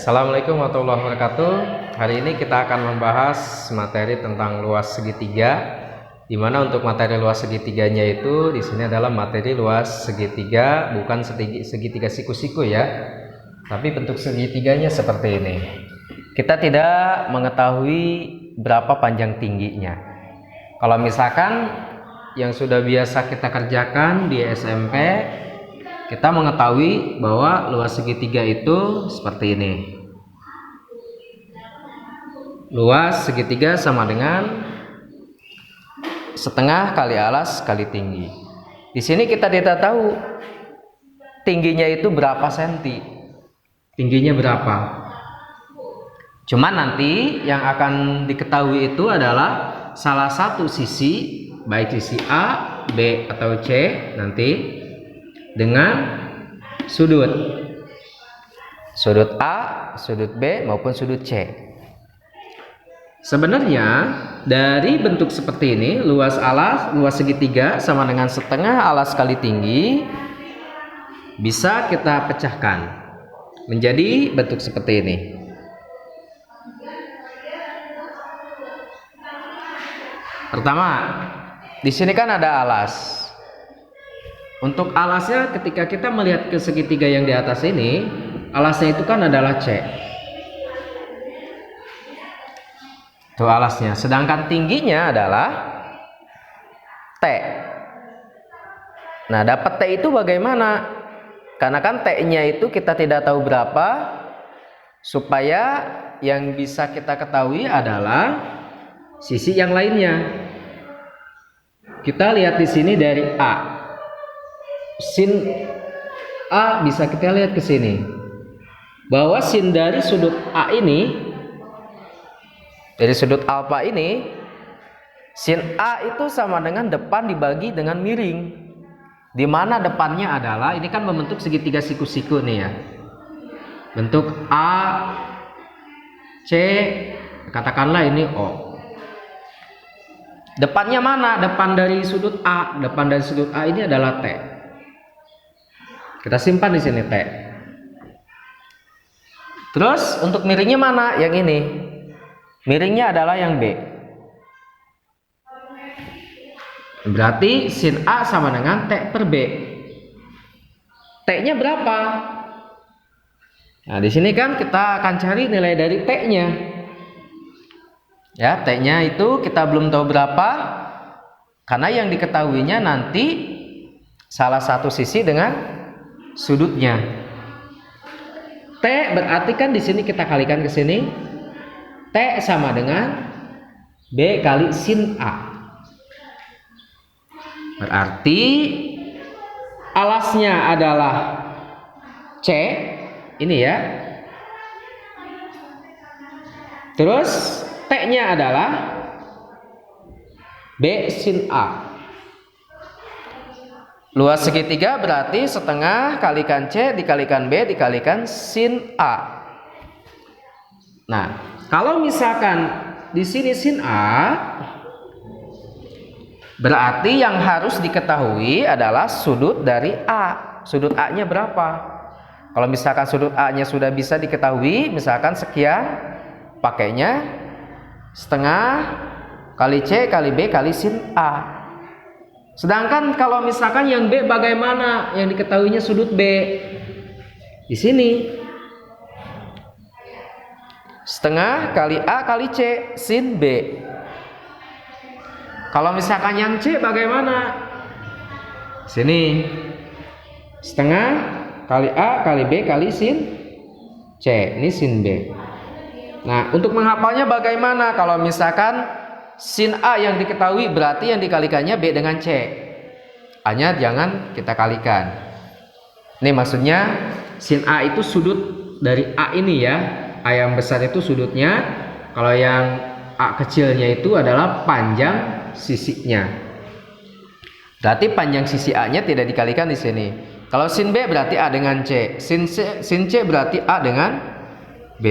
Assalamualaikum warahmatullahi wabarakatuh. Hari ini kita akan membahas materi tentang luas segitiga, di mana untuk materi luas segitiganya itu di sini adalah materi luas segitiga, bukan segitiga siku-siku ya, tapi bentuk segitiganya seperti ini. Kita tidak mengetahui berapa panjang tingginya. Kalau misalkan yang sudah biasa kita kerjakan di SMP, kita mengetahui bahwa luas segitiga itu seperti ini. Luas segitiga sama dengan setengah kali alas kali tinggi. Di sini kita tidak tahu tingginya itu berapa senti. Tingginya berapa? Cuman nanti yang akan diketahui itu adalah salah satu sisi, baik sisi A, B atau C nanti dengan sudut A, sudut B maupun sudut C. Sebenarnya dari bentuk seperti ini, luas segitiga sama dengan setengah alas kali tinggi, bisa kita pecahkan menjadi bentuk seperti ini. Pertama, di sini kan ada alas. Untuk alasnya, ketika kita melihat ke segitiga yang di atas ini, alasnya itu kan adalah C. Itu alasnya. Sedangkan tingginya adalah T. Nah, dapat T itu bagaimana? Karena kan T-nya itu kita tidak tahu berapa, supaya yang bisa kita ketahui adalah sisi yang lainnya. Kita lihat di sini dari A. Sin A bisa kita lihat ke sini bahwa sin dari sudut A ini, dari sudut alfa ini, sin A itu sama dengan depan dibagi dengan miring, di mana depannya adalah ini kan membentuk segitiga siku-siku nih ya, bentuk A C, katakanlah ini O. Depannya mana? Depan dari sudut A. Depan dari sudut A ini adalah T. Kita simpan di sini T. Terus untuk miringnya mana? Yang ini. Miringnya adalah yang B. Berarti sin A sama dengan T per B. T-nya berapa? Nah, di sini kan kita akan cari nilai dari T-nya. Ya, T-nya itu kita belum tahu berapa, karena yang diketahuinya nanti salah satu sisi dengan sudutnya. T berarti kan di sini kita kalikan ke sini. T sama dengan B kali sin A. Berarti alasnya adalah C, ini ya. Terus T-nya adalah B sin A. Luas segitiga berarti setengah kalikan C dikalikan B dikalikan sin A. Nah, kalau misalkan di sini sin A, berarti yang harus diketahui adalah sudut dari A. Sudut A-nya berapa? Kalau misalkan sudut A-nya sudah bisa diketahui, misalkan sekian, pakainya setengah kali C kali B kali sin A. Sedangkan kalau misalkan yang B bagaimana? Yang diketahuinya sudut B. Di sini. Setengah kali A kali C sin B. Kalau misalkan yang C bagaimana? Sini. Setengah kali A kali B kali sin C. Ini sin B. Nah, untuk menghafalnya bagaimana? Kalau misalkan sin A yang diketahui berarti yang dikalikannya B dengan C. A-nya jangan kita kalikan. Ini maksudnya sin A itu sudut dari A ini ya. A yang besar itu sudutnya. Kalau yang A kecilnya itu adalah panjang sisinya. Berarti panjang sisi A-nya tidak dikalikan di sini. Kalau sin B berarti A dengan C. Sin C berarti A dengan B.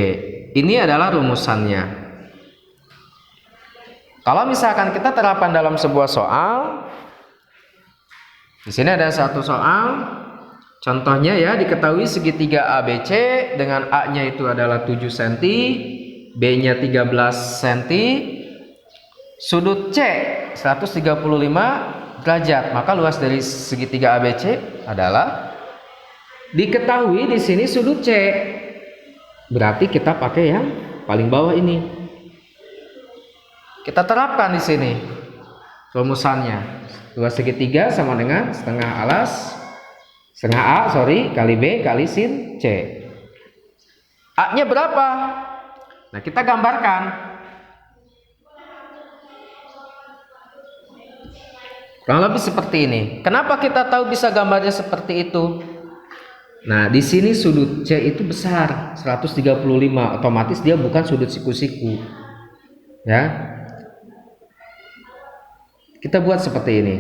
Ini adalah rumusannya. Kalau misalkan kita terapkan dalam sebuah soal, di sini ada satu soal Contohnya ya, diketahui segitiga ABC dengan A-nya itu adalah 7 cm, B-nya 13 cm, sudut C 135 derajat. Maka luas dari segitiga ABC adalah, diketahui di sini sudut C. Berarti kita pakai yang paling bawah ini. Kita terapkan di sini rumusannya. Luas segitiga sama dengan setengah A kali B kali sin C. A-nya berapa? Nah, kita gambarkan. Kurang lebih seperti ini. Kenapa kita tahu bisa gambarnya seperti itu? Nah, di sini sudut C itu besar, 135. Otomatis dia bukan sudut siku-siku. Ya. Kita buat seperti ini,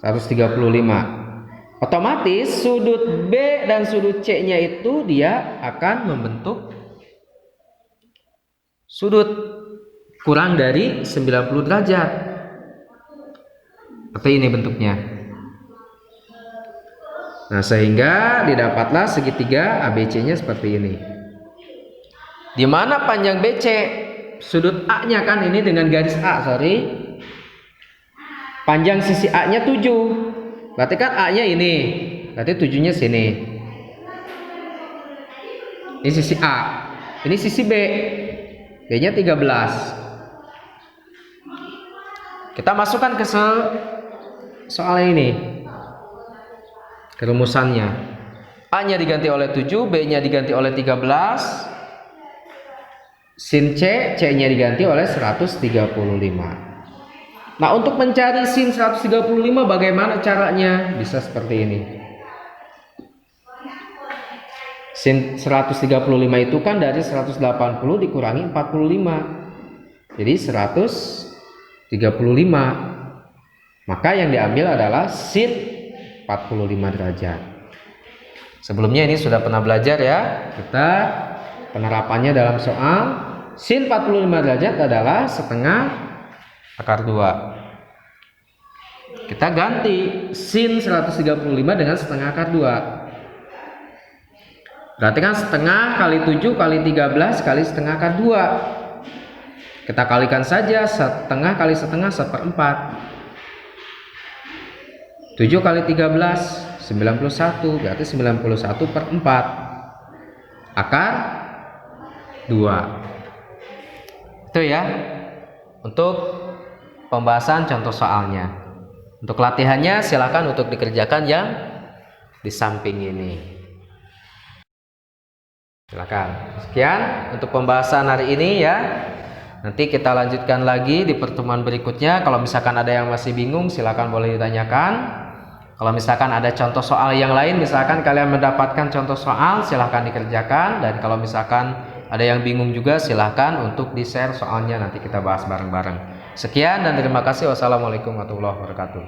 135. Otomatis sudut B dan sudut C-nya itu dia akan membentuk sudut kurang dari 90 derajat. Seperti ini bentuknya. Nah, sehingga didapatlah segitiga ABC-nya seperti ini. Di mana panjang BC? Sudut A-nya kan ini dengan garis A, Panjang sisi A-nya 7. Berarti kan A-nya ini. Berarti 7-nya sini. Ini sisi A. Ini sisi B. B-nya 13. Kita masukkan ke soal ini. Ke rumusannya. A-nya diganti oleh 7, B-nya diganti oleh 13. Sin C, C-nya diganti oleh 135. Nah, untuk mencari sin 135 bagaimana caranya? Bisa seperti ini. Sin 135 itu kan dari 180 dikurangi 45. Jadi 135. Maka yang diambil adalah sin 45 derajat. Sebelumnya ini sudah pernah belajar ya. Kita penerapannya dalam soal sin 45 derajat adalah setengah akar 2. Kita ganti sin 135 dengan setengah akar 2. Berarti kan setengah kali 7 kali 13 kali setengah akar 2. Kita kalikan saja, setengah kali setengah 1/4. 7 kali 13 91, berarti 91/4 akar 2. Itu ya untuk pembahasan contoh soalnya. Untuk latihannya silakan untuk dikerjakan yang di samping ini. Silakan. Sekian untuk pembahasan hari ini ya. Nanti kita lanjutkan lagi di pertemuan berikutnya. Kalau misalkan ada yang masih bingung, silakan boleh ditanyakan. Kalau misalkan ada contoh soal yang lain, misalkan kalian mendapatkan contoh soal, silakan dikerjakan. Dan kalau misalkan ada yang bingung juga, silakan untuk di-share soalnya, nanti kita bahas bareng-bareng. Sekian dan terima kasih. Wassalamualaikum warahmatullahi wabarakatuh.